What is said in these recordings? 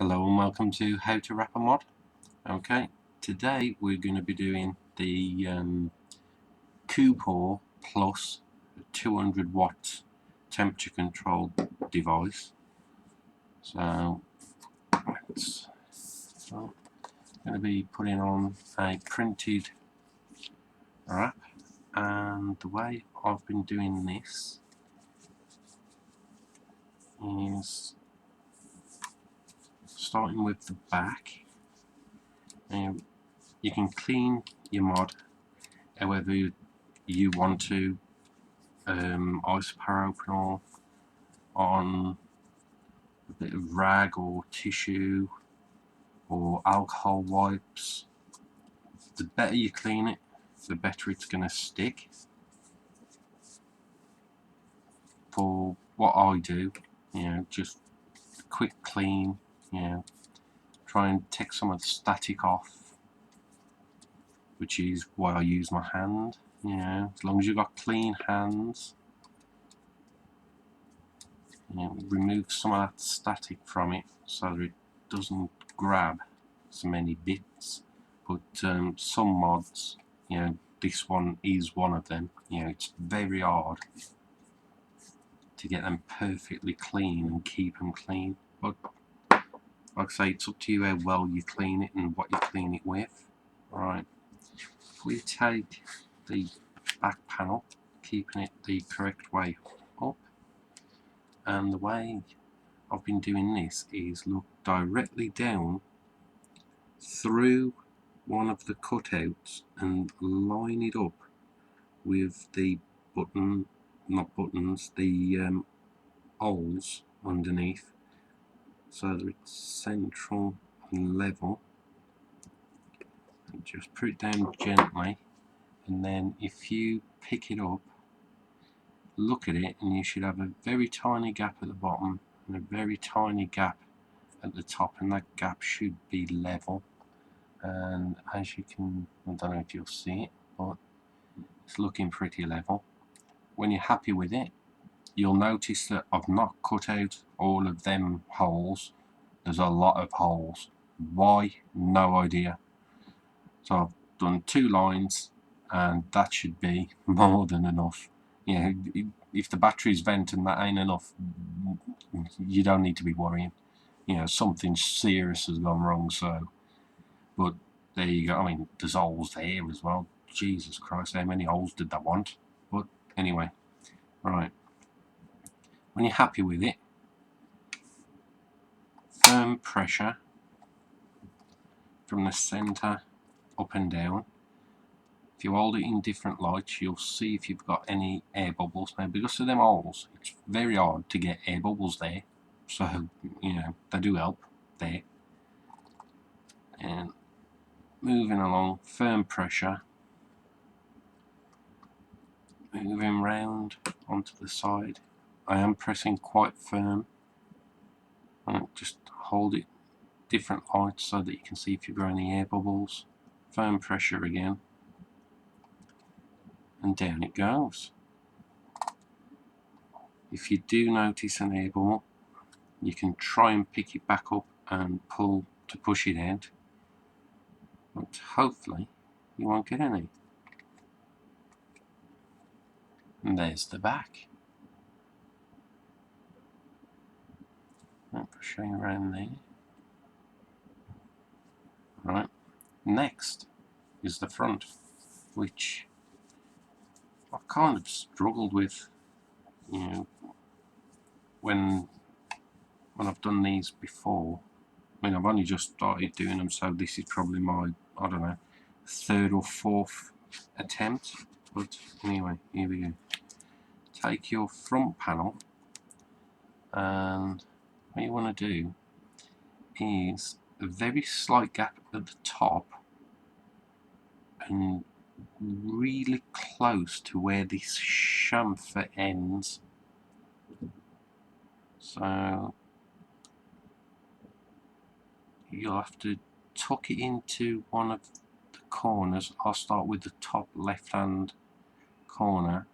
Hello and welcome to How to rapAmod. Okay, today we're going to be doing the Koopor Plus 200 watt temperature controlled device. So I'm going to be putting on a printed wrap, and the way I've been doing this is starting with the back. And you can clean your mod however you want to, isopropanol on a bit of rag or tissue or alcohol wipes. The better you clean it, the better it's going to stick. For what I do, just a quick clean, try and take some of the static off, which is why I use my hand. As long as you've got clean hands, remove some of that static from it so that it doesn't grab so many bits. But some mods, this one is one of them. It's very hard to get them perfectly clean and keep them clean. But like I say, it's up to you how well you clean it and what you clean it with. Alright, if we take the back panel, keeping it the correct way up, and the way I've been doing this is look directly down through one of the cutouts and line it up with the the holes underneath, so that it's central and level, and just put it down gently, and then if you pick it up, look at it, and you should have a very tiny gap at the bottom and a very tiny gap at the top, and that gap should be level. And as you can, I don't know if you'll see it, but it's looking pretty level. When you're happy with it, you'll notice that I've not cut out all of them holes. There's a lot of holes. Why? No idea. So I've done 2 lines, and that should be more than enough. If the battery's venting, that ain't enough. You don't need to be worrying. Something serious has gone wrong. So, but there you go. I mean, there's holes there as well. Jesus Christ, how many holes did that want? But anyway, right. When you're happy with it, firm pressure from the center up and down. If you hold it in different lights, you'll see if you've got any air bubbles. Now, because of them holes, it's very hard to get air bubbles there. So, they do help there. And moving along, firm pressure. Moving round onto the side. I am pressing quite firm. And just hold it different lights so that you can see if you've got any air bubbles. Firm pressure again. And down it goes. If you do notice an air bubble, you can try and pick it back up and pull to push it out, but hopefully you won't get any. And there's the back. I'll show you around there. Right, next is the front, which I've kind of struggled with, when I've done these before. I mean, I've only just started doing them, so this is probably my, I don't know, 3rd or 4th attempt. But anyway, here we go. Take your front panel, and what you want to do is a very slight gap at the top and really close to where this chamfer ends. So you'll have to tuck it into one of the corners. I'll start with the top left hand corner.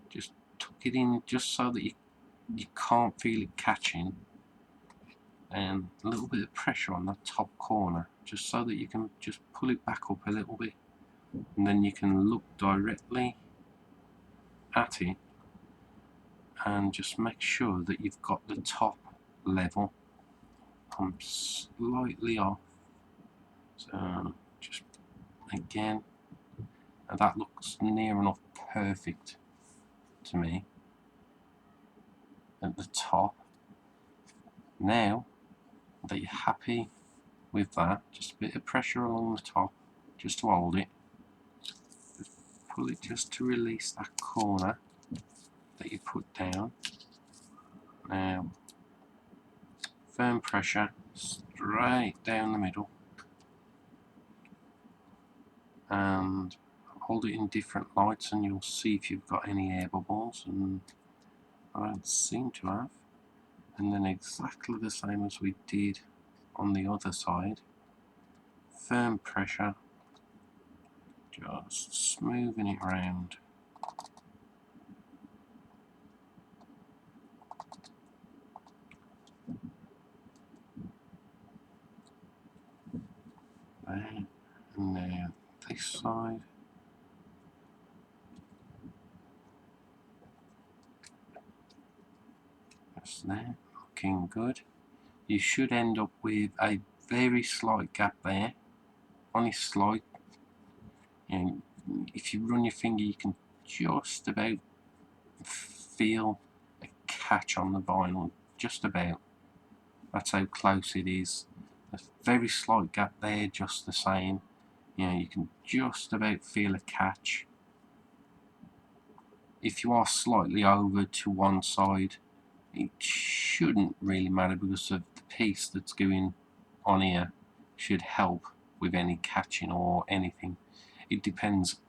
Just tuck it in just so that you can't feel it catching. and a little bit of pressure on the top corner, just so that you can just pull it back up a little bit, and then you can look directly at it and just make sure that you've got the top level. I'm slightly off, so just again, and that looks near enough perfect to me at the top. Now that you're happy with that, just a bit of pressure along the top just to hold it, just pull it just to release that corner that you put down. Now firm pressure straight down the middle, and hold it in different lights and you'll see if you've got any air bubbles, and I don't seem to have. And then exactly the same as we did on the other side, firm pressure, just smoothing it round. There, and now this side. That's there, looking good. You should end up with a very slight gap there, only slight. And if you run your finger, you can just about feel a catch on the vinyl, just about. That's how close it is. A very slight gap there, just the same. You can just about feel a catch. If you are slightly over to one side, it shouldn't really matter, because of the piece that's going on here should help with any catching or anything. It depends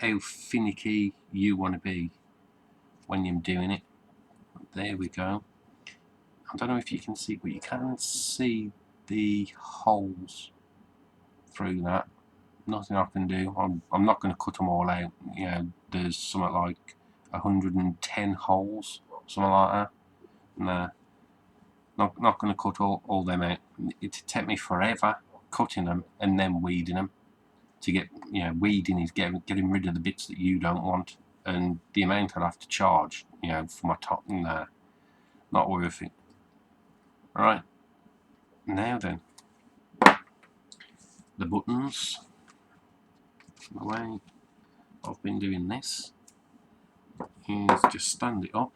how finicky you want to be when you're doing it. There we go. I don't know if you can see, but you can see the holes through that. Nothing I can do. I'm not going to cut them all out. There's something like 110 holes, something like that. Nah, not going to cut all them out. It'd take me forever cutting them and then weeding them. To get, weeding is getting rid of the bits that you don't want, and the amount I'd have to charge, for my top, nah, not worth it. Right, now then, the buttons. The way I've been doing this is just stand it up,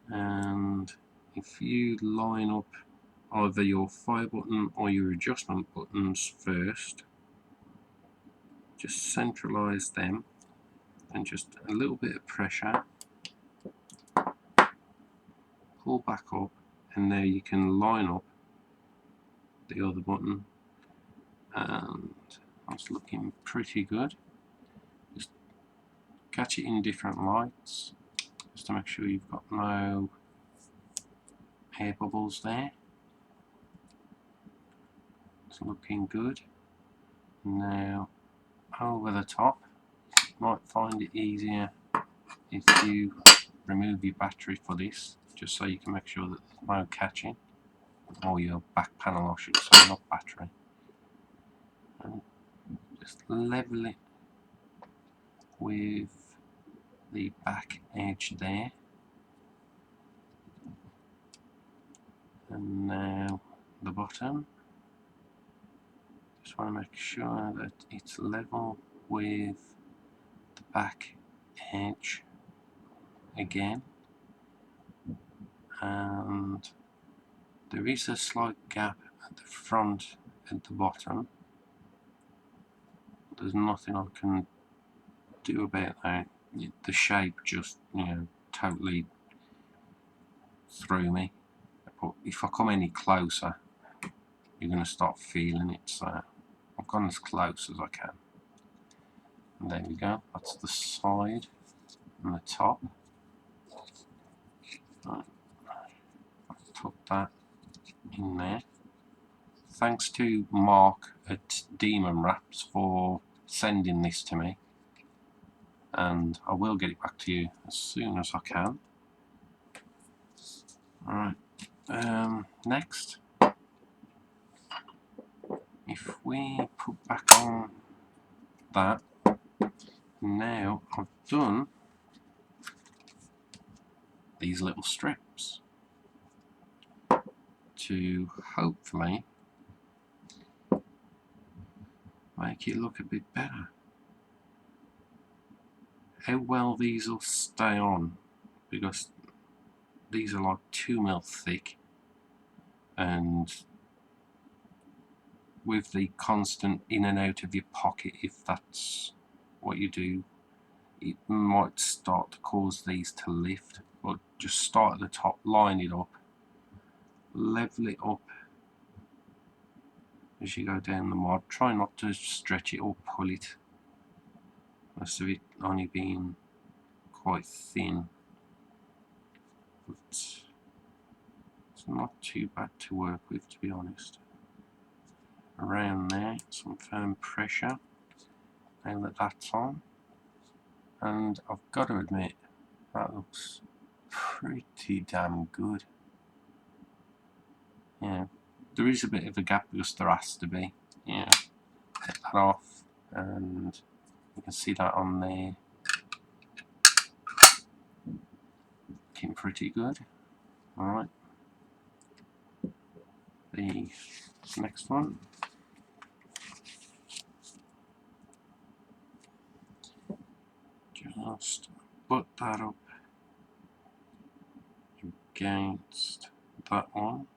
and if you line up either your fire button or your adjustment buttons first, just centralize them, and just a little bit of pressure, pull back up, and now you can line up the other button, and that's looking pretty good. Just catch it in different lights just to make sure you've got no air bubbles there. It's looking good. Now over the top, you might find it easier if you remove your battery for this, just so you can make sure that there's no catching, or your back panel I should say, not battery. And just level it with the back edge there, and now the bottom. Just want to make sure that it's level with the back edge again, and there is a slight gap at the front and the bottom. There's nothing I can do about that. The shape just totally threw me, but if I come any closer you're going to start feeling it, so I've gone as close as I can. And there we go, that's the side and the top. Right. I've put that in there. Thanks to Mark at Demon Wraps for sending this to me, and I will get it back to you as soon as I can. Alright, Next, if we put back on that, now I've done these little strips to hopefully make it look a bit better. How well these will stay on, because these are like 2mm thick, and with the constant in and out of your pocket, if that's what you do, it might start to cause these to lift. But just start at the top, line it up, level it up as you go down the mod. Try not to stretch it or pull it, most of it only being quite thin, but it's not too bad to work with, to be honest. Around there, some firm pressure now that that's on, and I've got to admit that looks pretty damn good. Yeah, there is a bit of a gap because there has to be. Yeah, take that off, and you can see that on there. Looking pretty good. Alright, the next one. Just put that up against that one.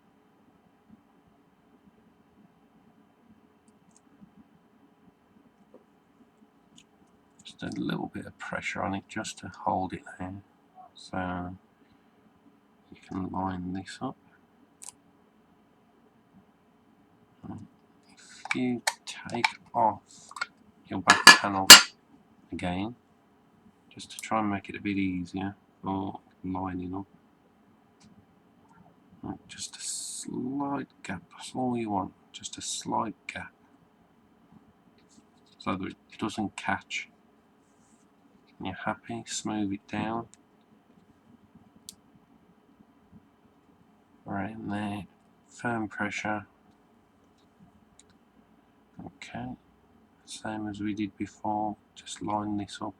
Just a little bit of pressure on it just to hold it there. So you can line this up. If you take off your back panel again, just to try and make it a bit easier for lining up, just a slight gap, that's all you want, just a slight gap, so that it doesn't catch. When you're happy, smooth it down around there, firm pressure. Okay, same as we did before, just line this up.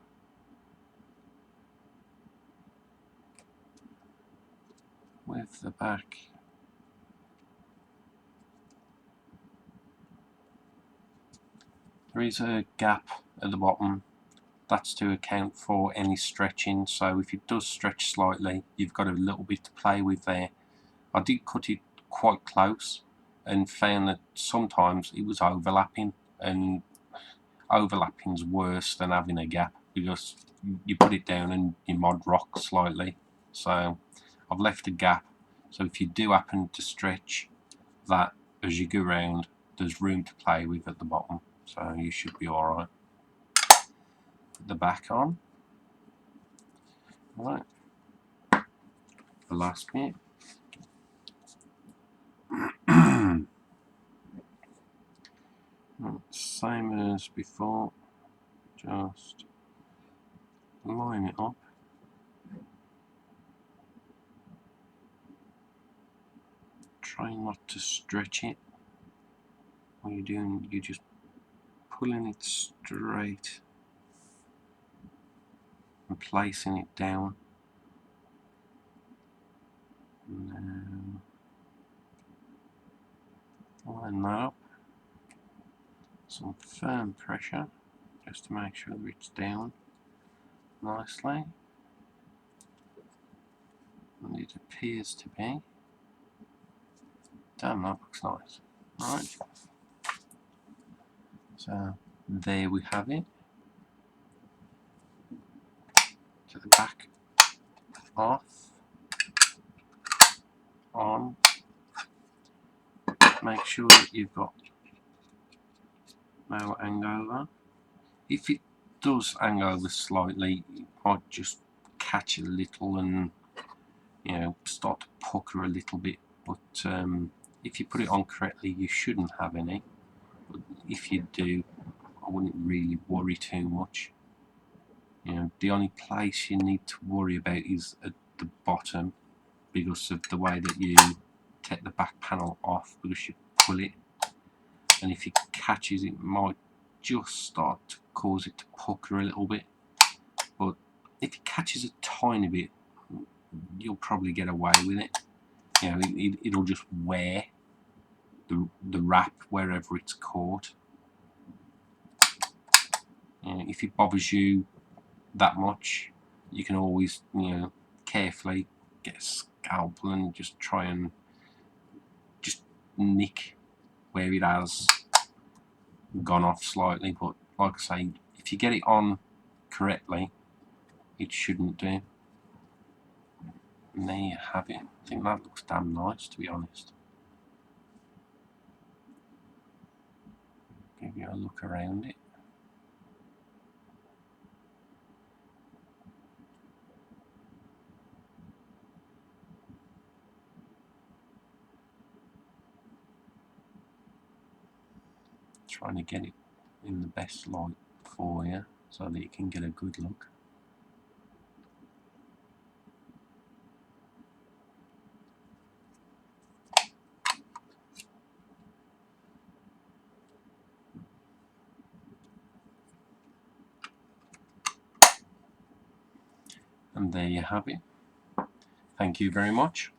With the back. There is a gap at the bottom. That's to account for any stretching, so if it does stretch slightly, you've got a little bit to play with there. I did cut it quite close and found that sometimes it was overlapping, and overlapping's worse than having a gap because you put it down and your mod rocks slightly. So I've left a gap, so if you do happen to stretch that as you go round, there's room to play with at the bottom, so you should be alright. Put the back on. Right, the last bit. Same as before, just line it up. Try not to stretch it. What you're doing, you're just pulling it straight and placing it down. Now line that up. Some firm pressure just to make sure that it's down nicely, and it appears to be. Damn, that looks nice. Right, so there we have it. To the back, off, on. Make sure that you've got no hangover. If it does hang over slightly, it might just catch a little and, you know, start to pucker a little bit, but if you put it on correctly, you shouldn't have any. But if you do, I wouldn't really worry too much. You know, the only place you need to worry about is at the bottom, because of the way that you take the back panel off because you pull it, and if it catches it might just start to cause it to pucker a little bit, but if it catches a tiny bit you'll probably get away with it. You know, it'll just wear the wrap wherever it's caught. If it bothers you that much, you can always, you know, carefully get a scalpel and just try and just nick where it has gone off slightly. But like I say, if you get it on correctly, it shouldn't do. And there you have it. I think that looks damn nice, to be honest. Give you a look around it. Trying to get it in the best light for you so that you can get a good look. And there you have it. Thank you very much.